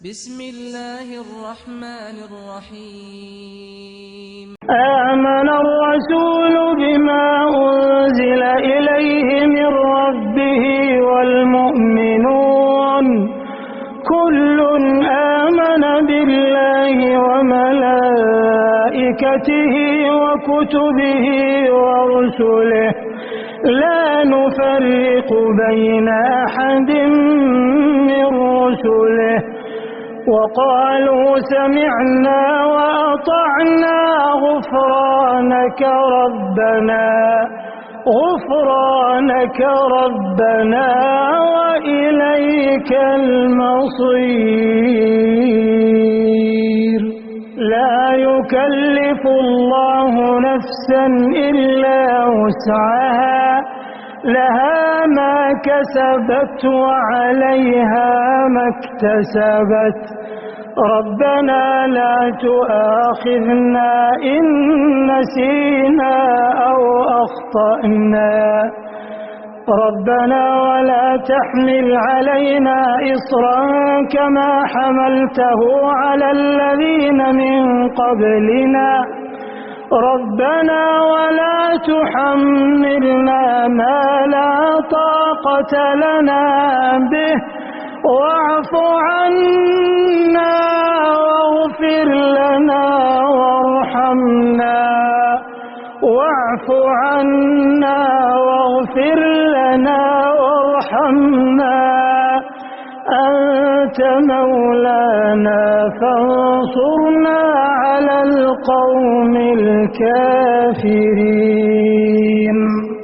بسم الله الرحمن الرحيم. آمن الرسول بما أنزل إليه من ربه والمؤمنون كل آمن بالله وملائكته وكتبه ورسله لا نفرق بين أحد من رسله وقالوا سمعنا وأطعنا غفرانك ربنا وإليك المصير. لا يكلف الله نفسا إلا وسعها لها ما كسبت وعليها ما اكتسبت ربنا لا تؤاخذنا إن نسينا أو أخطأنا ربنا ولا تحمل علينا إصرا كما حملته على الذين من قبلنا ربنا ولا تحملنا ما لا طاقة لنا به واعف عنا واغفر لنا وارحمنا واعف عنا واغفر لنا وارحمنا أنت مولانا فانصرنا على القوم الكافرين.